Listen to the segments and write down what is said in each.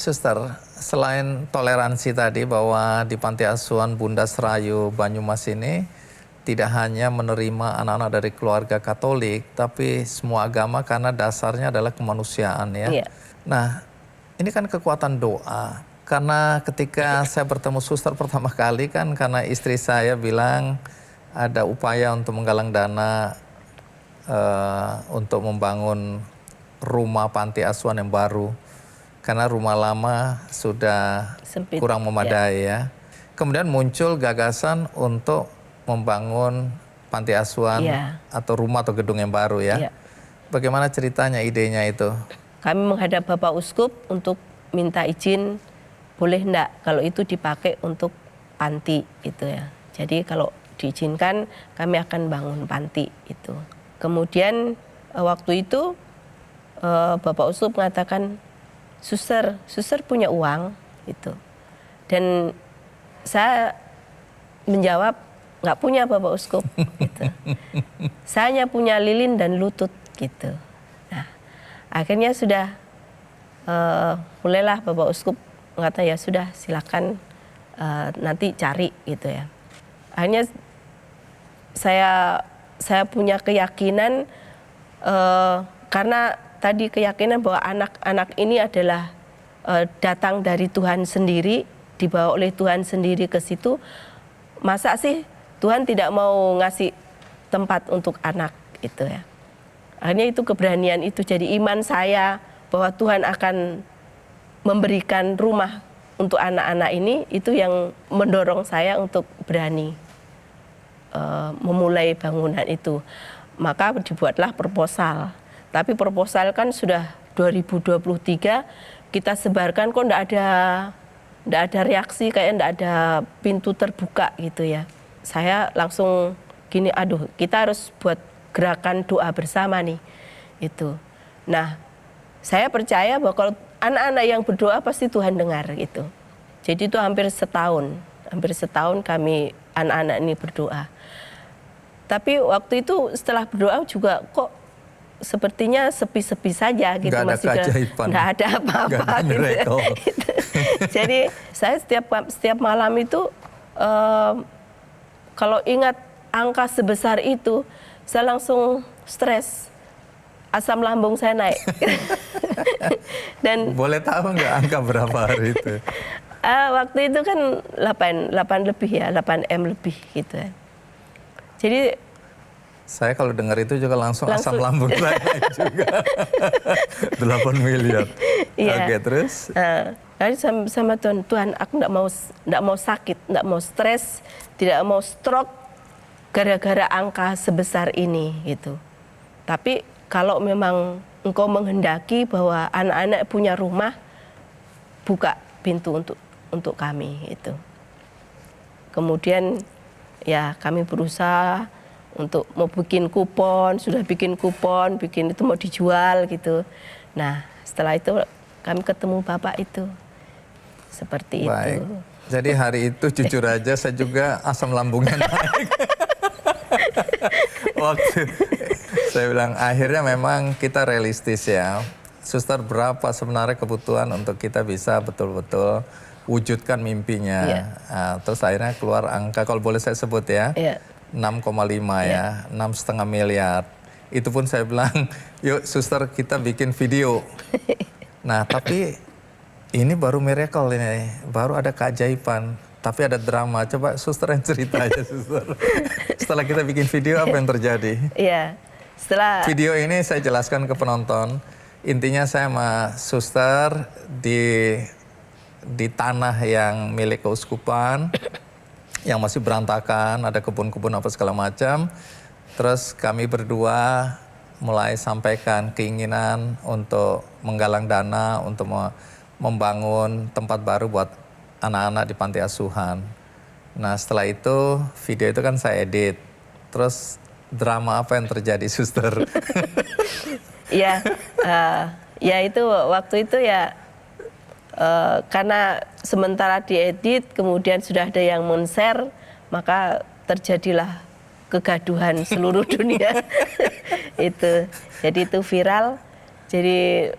Suster, selain toleransi tadi bahwa di Panti Asuhan Bunda Serayu Banyumas ini tidak hanya menerima anak-anak dari keluarga Katolik, tapi semua agama karena dasarnya adalah kemanusiaan ya. Iya. Nah, ini kan kekuatan doa. Karena ketika saya bertemu suster pertama kali kan karena istri saya bilang ada upaya untuk menggalang dana untuk membangun rumah panti asuhan yang baru. Karena rumah lama sudah Sempit. kurang memadai ya. Kemudian muncul gagasan untuk membangun panti asuhan atau rumah atau gedung yang baru ya. Bagaimana ceritanya, idenya itu? Kami menghadap Bapak Uskup untuk minta izin, boleh enggak kalau itu dipakai untuk panti itu ya. Jadi kalau diizinkan kami akan bangun panti itu. Kemudian waktu itu Bapak Uskup mengatakan, Suster punya uang itu. Dan saya menjawab, nggak punya Bapak Uskup. Gitu. Saya hanya punya lilin dan lutut gitu. Nah, akhirnya sudah mulailah Bapak Uskup mengatakan ya sudah silakan nanti cari gitu ya. Akhirnya saya punya keyakinan karena tadi keyakinan bahwa anak-anak ini adalah datang dari Tuhan sendiri, dibawa oleh Tuhan sendiri ke situ. Masa sih Tuhan tidak mau ngasih tempat untuk anak itu ya. Akhirnya itu keberanian itu jadi iman saya bahwa Tuhan akan memberikan rumah untuk anak-anak ini, itu yang mendorong saya untuk berani memulai bangunan itu. Maka dibuatlah proposal. Tapi proposal kan sudah 2023 kita sebarkan kok enggak ada reaksi, kayak enggak ada pintu terbuka gitu ya. Saya langsung gini, aduh kita harus buat gerakan doa bersama nih. Itu. Nah, saya percaya bahwa kalau anak-anak yang berdoa pasti Tuhan dengar gitu. Jadi itu hampir setahun kami anak-anak ini berdoa. Tapi waktu itu setelah berdoa juga kok sepertinya sepi-sepi saja gitu, masih nggak ada apa-apa gitu. Jadi saya setiap malam itu kalau ingat angka sebesar itu saya langsung stres, asam lambung saya naik. Dan boleh tahu nggak angka berapa hari itu? Waktu itu kan 8 lebih ya, 8 M lebih gitu ya. Jadi saya kalau dengar itu juga langsung asam lambung saya juga. 8 miliar. Iya. Oke, terus? Lalu sama Tuhan, aku nggak mau sakit, nggak mau stres, tidak mau stroke gara-gara angka sebesar ini gitu. Tapi kalau memang Engkau menghendaki bahwa anak-anak punya rumah, buka pintu untuk kami itu. Kemudian ya kami berusaha untuk mau bikin kupon, sudah bikin kupon, bikin itu mau dijual gitu. Nah, setelah itu kami ketemu Bapak itu. Seperti baik. itu. Jadi hari itu jujur aja saya juga asam lambungnya naik. Waktu saya bilang akhirnya memang kita realistis ya. Suster, berapa sebenarnya kebutuhan untuk kita bisa betul-betul wujudkan mimpinya. Nah, terus akhirnya keluar angka, kalau boleh saya sebut ya. 6,5 ya, 6,5 miliar. Itu pun saya bilang, yuk suster kita bikin video. Nah tapi ini baru miracle ini, baru ada keajaiban. Tapi ada drama, coba suster yang cerita aja suster. Setelah kita bikin video apa yang terjadi? Iya, setelah... Video ini saya jelaskan ke penonton. Intinya saya sama suster di tanah yang milik keuskupan, yang masih berantakan, ada kebun-kebun apa segala macam. Terus kami berdua mulai sampaikan keinginan untuk menggalang dana untuk membangun tempat baru buat anak-anak di panti asuhan. Nah setelah itu video itu kan saya edit. Terus drama apa yang terjadi suster? Ya, ya itu waktu itu ya karena sementara diedit kemudian sudah ada yang men-share, maka terjadilah kegaduhan seluruh dunia. Itu jadi itu viral. Jadi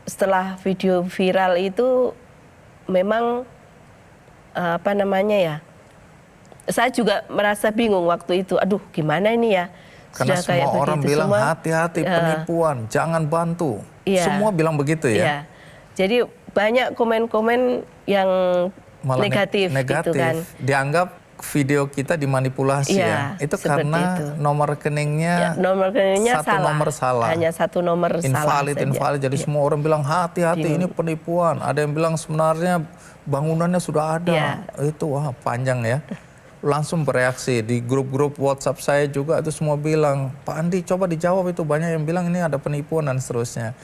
setelah video viral itu memang apa namanya ya, saya juga merasa bingung waktu itu. Aduh, gimana ini ya? Karena Sudah kayak semua orang begitu bilang semua. hati-hati penipuan, jangan bantu. Iya. Semua bilang begitu ya. Iya. Jadi banyak komen-komen yang Malah negatif gitu kan. Dianggap video kita dimanipulasi Iya, ya. Itu seperti karena itu. nomor rekeningnya, Ya, nomor rekeningnya satu nomor salah. Hanya satu nomor salah saja. Invalid. Jadi semua orang bilang hati-hati ini penipuan. Ada yang bilang sebenarnya bangunannya sudah ada. Ya. Itu wah panjang ya. Langsung bereaksi di grup-grup WhatsApp saya juga itu semua bilang, Pak Andi coba dijawab itu, banyak yang bilang ini ada penipuan dan seterusnya.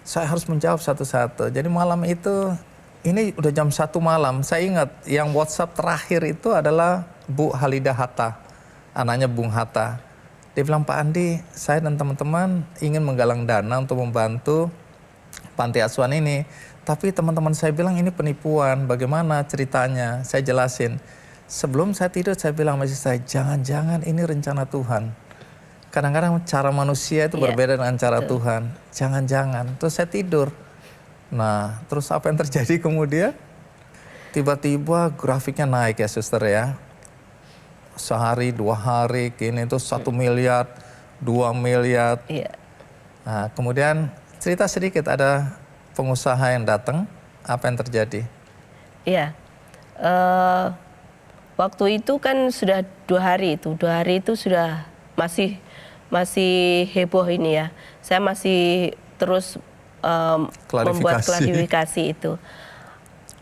Saya harus menjawab satu-satu. Jadi malam itu, ini udah jam 1 malam, saya ingat yang WhatsApp terakhir itu adalah Bu Halidah Hatta, anaknya Bung Hatta. Dia bilang, Pak Andi, saya dan teman-teman ingin menggalang dana untuk membantu panti asuhan ini. Tapi teman-teman saya bilang ini penipuan, bagaimana ceritanya? Saya jelasin. Sebelum saya tidur saya bilang sama istri saya, jangan-jangan ini rencana Tuhan. Kadang-kadang cara manusia itu berbeda dengan cara Tuhan. Jangan-jangan. Terus saya tidur. Nah, terus apa yang terjadi kemudian? Tiba-tiba grafiknya naik ya suster ya. Sehari, 2 hari, kini itu 1 miliar, 2 miliar. Iya. Nah, kemudian cerita sedikit, ada pengusaha yang datang, apa yang terjadi? Iya. Waktu itu kan sudah 2 hari itu. 2 hari itu sudah masih heboh ini ya. Saya masih terus membuat klarifikasi itu.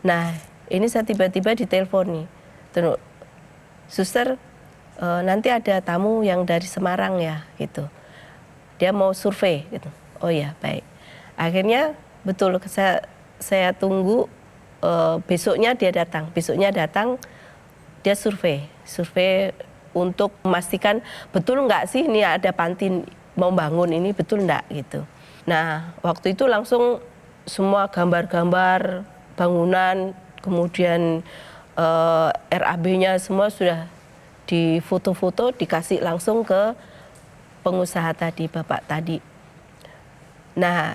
Nah, ini saya tiba-tiba ditelepon nih. Terus, suster, nanti ada tamu yang dari Semarang ya, gitu. Dia mau survei, gitu. Oh ya, baik. Akhirnya betul saya tunggu. Besoknya dia datang. Dia survei untuk memastikan betul nggak sih ini ada panti mau bangun ini, betul nggak gitu. Nah, waktu itu langsung semua gambar-gambar bangunan, kemudian RAB-nya semua sudah difoto-foto, dikasih langsung ke pengusaha tadi, Bapak tadi. Nah,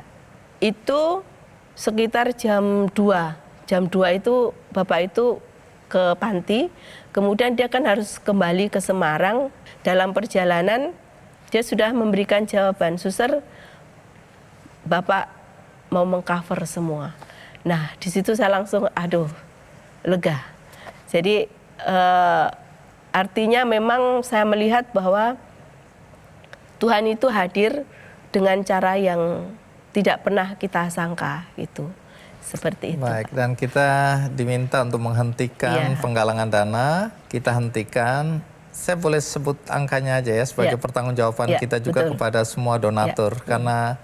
itu sekitar jam 2. Jam 2 itu Bapak itu ke panti, kemudian dia kan harus kembali ke Semarang. Dalam perjalanan dia sudah memberikan jawaban, suster, Bapak mau mengcover semua. Nah, di situ saya langsung, aduh, lega. Jadi artinya memang saya melihat bahwa Tuhan itu hadir dengan cara yang tidak pernah kita sangka gitu. Seperti itu. Baik, dan kita diminta untuk menghentikan penggalangan dana, kita hentikan. Saya boleh sebut angkanya aja ya sebagai pertanggungjawaban kita juga kepada semua donatur. Karena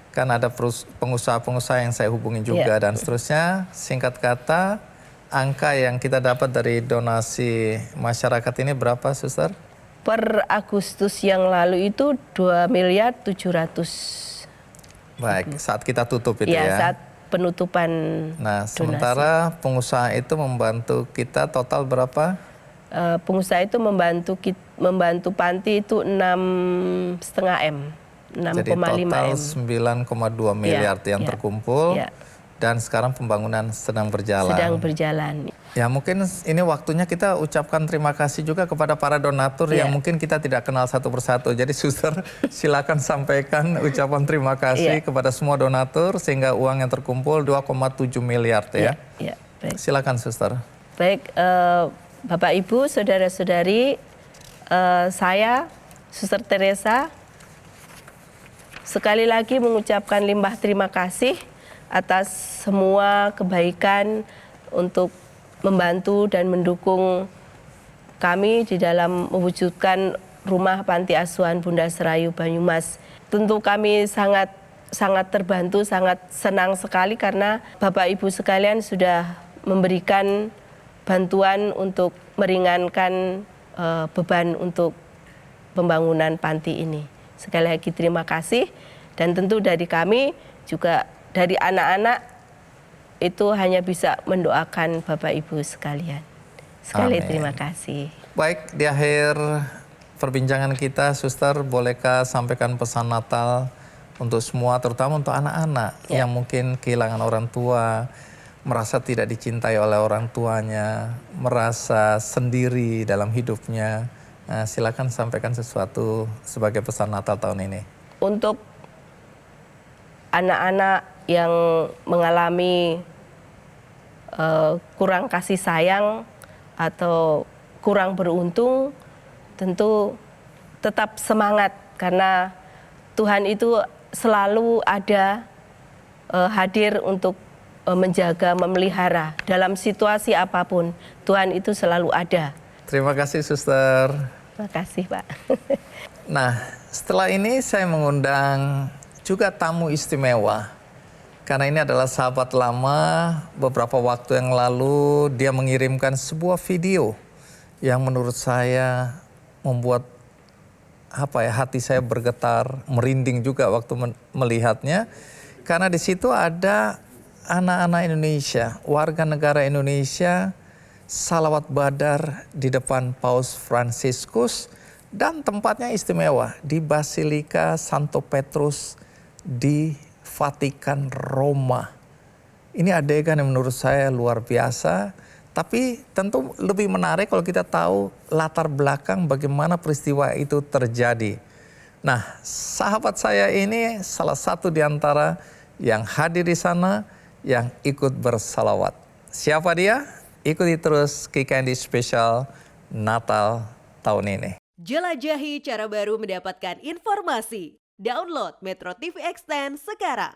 kan ada pengusaha-pengusaha yang saya hubungi juga dan seterusnya. Singkat kata, angka yang kita dapat dari donasi masyarakat ini berapa, suster? Per Agustus yang lalu itu 2.700.000.000. Baik, saat kita tutup itu ya. Saat penutupan. Nah, donasi. sementara pengusaha itu membantu kita total berapa? Pengusaha itu membantu panti itu 6,5 M. 6,5 Jadi total 9,2 miliar yang terkumpul. Dan sekarang pembangunan sedang berjalan. Ya, mungkin ini waktunya kita ucapkan terima kasih juga kepada para donatur yang mungkin kita tidak kenal satu persatu. Jadi suster, silakan sampaikan ucapan terima kasih kepada semua donatur sehingga uang yang terkumpul 2,7 miliar ya. Baik. Silakan suster. Baik, Bapak Ibu, saudara-saudari, saya Suster Teresa sekali lagi mengucapkan limpah terima kasih atas semua kebaikan untuk membantu dan mendukung kami di dalam mewujudkan rumah panti asuhan Bunda Serayu Banyumas. Tentu kami sangat terbantu, sangat senang sekali karena Bapak Ibu sekalian sudah memberikan bantuan untuk meringankan beban untuk pembangunan panti ini. Sekali lagi terima kasih, dan tentu dari kami juga dari anak-anak itu hanya bisa mendoakan Bapak Ibu sekalian. Sekali terima kasih. Baik, di akhir perbincangan kita, suster, bolehkah sampaikan pesan Natal untuk semua, terutama untuk anak-anak yang mungkin kehilangan orang tua, merasa tidak dicintai oleh orang tuanya, merasa sendiri dalam hidupnya. Silakan sampaikan sesuatu sebagai pesan Natal tahun ini. Untuk anak-anak yang mengalami kurang kasih sayang atau kurang beruntung, tentu tetap semangat karena Tuhan itu selalu ada hadir untuk menjaga, memelihara dalam situasi apapun. Tuhan itu selalu ada. Terima kasih, Suster. Terima kasih, Pak. Nah, setelah ini saya mengundang juga tamu istimewa. Karena ini adalah sahabat lama, beberapa waktu yang lalu dia mengirimkan sebuah video yang menurut saya membuat hati saya bergetar, merinding juga waktu melihatnya. Karena di situ ada anak-anak Indonesia, warga negara Indonesia, salawat badar di depan Paus Fransiskus, dan tempatnya istimewa di Basilika Santo Petrus di Vatikan, Roma. Ini adegan yang menurut saya luar biasa, tapi tentu lebih menarik kalau kita tahu latar belakang bagaimana peristiwa itu terjadi. Nah, sahabat saya ini salah satu di antara yang hadir di sana, yang ikut bersalawat. Siapa dia? Ikuti terus KKND Spesial Natal tahun ini. Jelajahi cara baru mendapatkan informasi. Download Metro TV Extend sekarang.